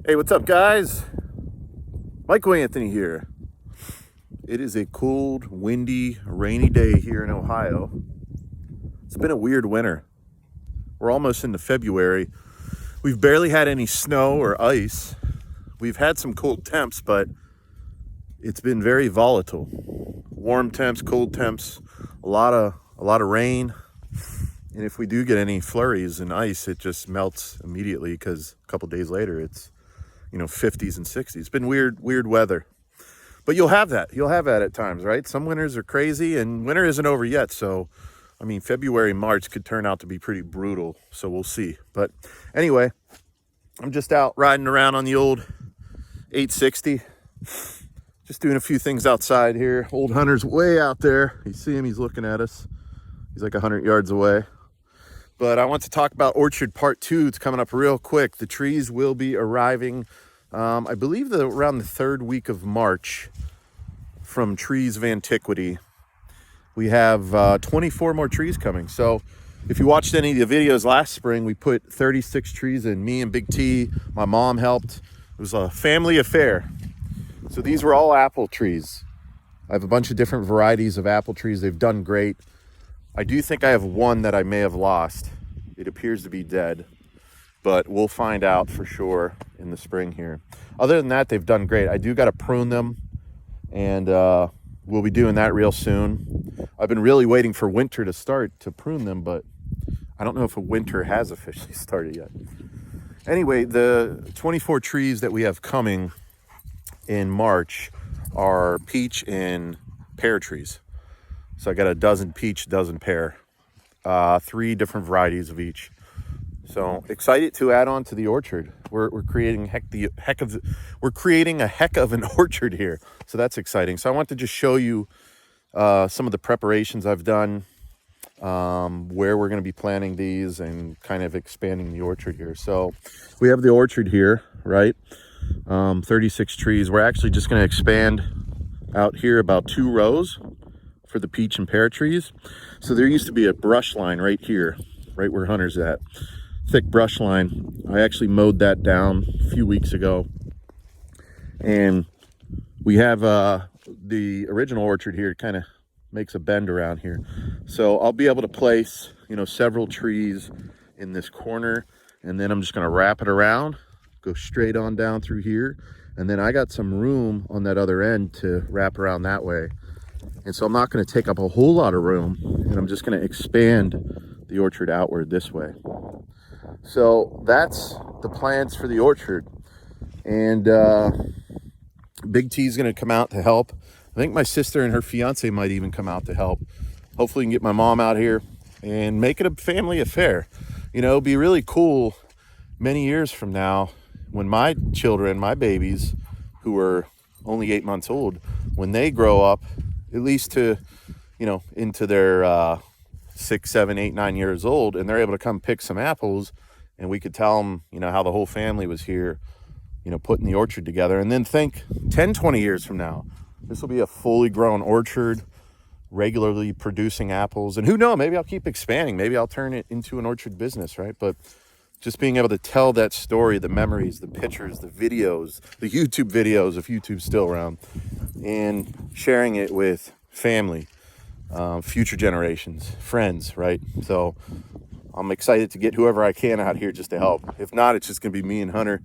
Hey, what's up, guys? Michael Anthony here. It is a cold, windy, rainy day here in Ohio. It's been a weird winter. We're almost into February. We've barely had any snow or ice. We've had some cold temps, but it's been very volatile. Warm temps, cold temps, a lot of rain. And if we do get any flurries and ice, it just melts immediately because a couple days later it's 50s and 60s. It's been weird weather. But you'll have that at times, right? Some winters are crazy, and winter isn't over yet. So, February, March could turn out to be pretty brutal. So we'll see. But anyway, I'm just out riding around on the old 860. Just doing a few things outside here. Old Hunter's way out there. You see him, he's looking at us. He's like 100 yards away. But I want to talk about Orchard Part 2. It's coming up real quick. The trees will be arriving, I believe, around the third week of March from Trees of Antiquity. We have 24 more trees coming. So if you watched any of the videos last spring, we put 36 trees in. Me and Big T, my mom helped. It was a family affair. So these were all apple trees. I have a bunch of different varieties of apple trees. They've done great. I do think I have one that I may have lost. It appears to be dead, but we'll find out for sure in the spring here. Other than that, they've done great. I do got to prune them, and we'll be doing that real soon. I've been really waiting for winter to start to prune them, but I don't know if a winter has officially started yet. Anyway, the 24 trees that we have coming in March are peach and pear trees. So I got a dozen peach, dozen pear, 3 different varieties of each. So excited to add on to the orchard. We're creating a heck of an orchard here. So that's exciting. So I want to just show you some of the preparations I've done, where we're going to be planting these and kind of expanding the orchard here. So we have the orchard here, right? 36 trees. We're actually just going to expand out here about 2 rows for the peach and pear trees. So there used to be a brush line right here, right where Hunter's at. Thick brush line. I actually mowed that down a few weeks ago. And we have the original orchard here. Kind of makes a bend around here. So I'll be able to place, several trees in this corner. And then I'm just going to wrap it around, go straight on down through here. And then I got some room on that other end to wrap around that way. And so I'm not going to take up a whole lot of room, and I'm just going to expand the orchard outward this way. So that's the plans for the orchard. And Big T is going to come out to help. I think my sister and her fiance might even come out to help. Hopefully we can get my mom out here and make it a family affair. It'd be really cool many years from now when my children, my babies, who are only 8 months old, when they grow up, at least to, into their 6, 7, 8, 9 years old, and they're able to come pick some apples, and we could tell them, how the whole family was here, putting the orchard together. And then think 10, 20 years from now, this will be a fully grown orchard, regularly producing apples. And who knows, maybe I'll keep expanding. Maybe I'll turn it into an orchard business, right? But just being able to tell that story, the memories, the pictures, the videos, the YouTube videos, if YouTube's still around, and sharing it with family, future generations, friends, right? So I'm excited to get whoever I can out here just to help. If not, it's just going to be me and Hunter,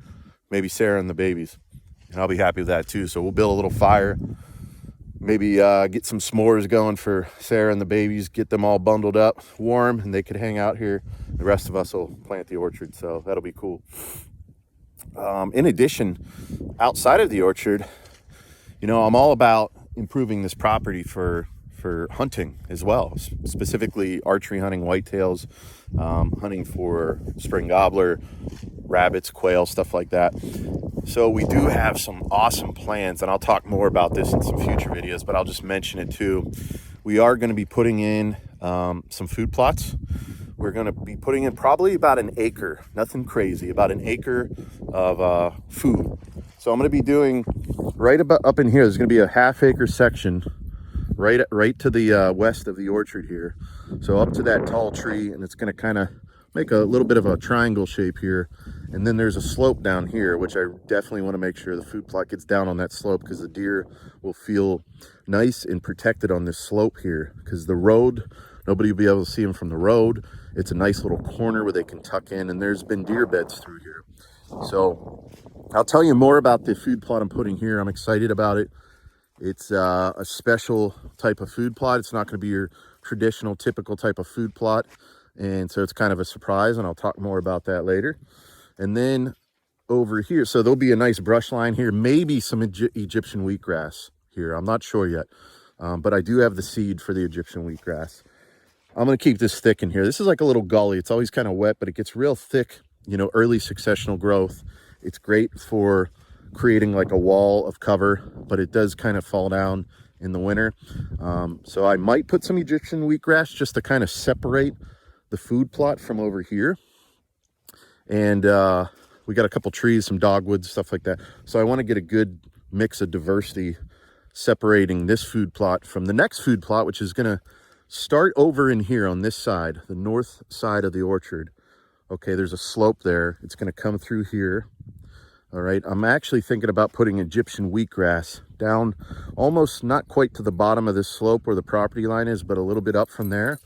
maybe Sarah and the babies. And I'll be happy with that too. So we'll build a little fire, maybe get some s'mores going for Sarah and the babies, get them all bundled up, warm, and they could hang out here. The rest of us will plant the orchard, so that'll be cool. In addition, outside of the orchard, I'm all about improving this property for hunting as well, specifically archery hunting, whitetails, hunting for spring gobbler, rabbits, quail, stuff like that. So we do have some awesome plans, and I'll talk more about this in some future videos, but I'll just mention it too. We are going to be putting in some food plots. We're going to be putting in probably about an acre, nothing crazy, about an acre of food. So I'm going to be doing right about up in here. There's going to be a half-acre section right to the west of the orchard here. So up to that tall tree, and it's going to kind of make a little bit of a triangle shape here. And then there's a slope down here, which I definitely want to make sure the food plot gets down on that slope, because the deer will feel nice and protected on this slope here, because the road, nobody will be able to see them from the road. It's a nice little corner where they can tuck in, and there's been deer beds through here. So I'll tell you more about the food plot I'm putting here. I'm excited about it. It's a special type of food plot. It's not going to be your traditional, typical type of food plot. And so it's kind of a surprise, and I'll talk more about that later. And then over here, so there'll be a nice brush line here, maybe some Egyptian wheatgrass here. I'm not sure yet, but I do have the seed for the Egyptian wheatgrass. I'm going to keep this thick in here. This is like a little gully. It's always kind of wet, but it gets real thick, you know, early successional growth. It's great for creating like a wall of cover, but it does kind of fall down in the winter. So I might put some Egyptian wheatgrass just to kind of separate the food plot from over here. And we got a couple trees, some dogwood, stuff like that. So I want to get a good mix of diversity separating this food plot from the next food plot, which is going to start over in here on this side, the north side of the orchard. Okay, there's a slope there. It's going to come through here. All right, I'm actually thinking about putting Egyptian wheatgrass down almost not quite to the bottom of this slope where the property line is, but a little bit up from there,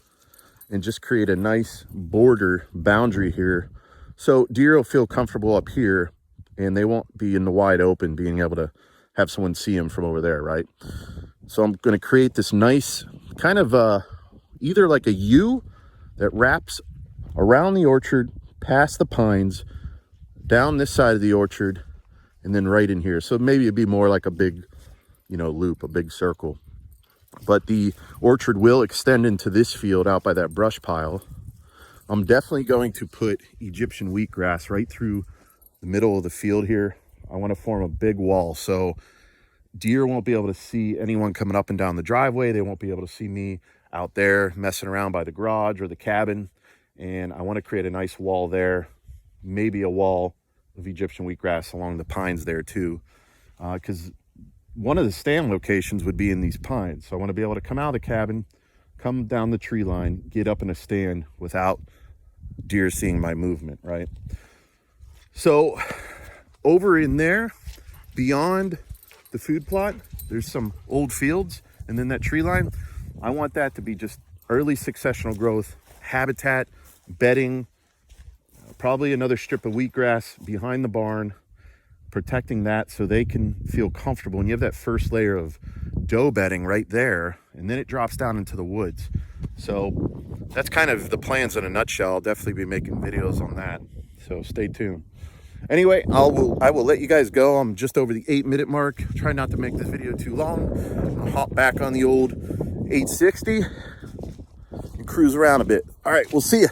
and just create a nice border boundary here. So deer will feel comfortable up here, and they won't be in the wide open, being able to have someone see them from over there, right? So I'm going to create this nice kind of either like a U that wraps around the orchard, past the pines, down this side of the orchard, and then right in here. So maybe it'd be more like a big, you know, loop, a big circle. But the orchard will extend into this field out by that brush pile. I'm definitely going to put Egyptian wheatgrass right through the middle of the field here. I want to form a big wall so deer won't be able to see anyone coming up and down the driveway. They won't be able to see me out there messing around by the garage or the cabin. And I want to create a nice wall there, maybe a wall of Egyptian wheatgrass along the pines there too, because one of the stand locations would be in these pines. So I want to be able to come out of the cabin, come down the tree line, get up in a stand without deer seeing my movement, right? So over in there, beyond the food plot, there's some old fields, and then that tree line, I want that to be just early successional growth, habitat, bedding, probably another strip of wheatgrass behind the barn, protecting that so they can feel comfortable. And you have that first layer of doe bedding right there, and then it drops down into the woods. So that's kind of the plans in a nutshell. I'll definitely be making videos on that, so stay tuned. Anyway, I will let you guys go. I'm just over the 8-minute mark. Try not to make this video too long. I'll hop back on the old 860 and cruise around a bit. All right, we'll see you.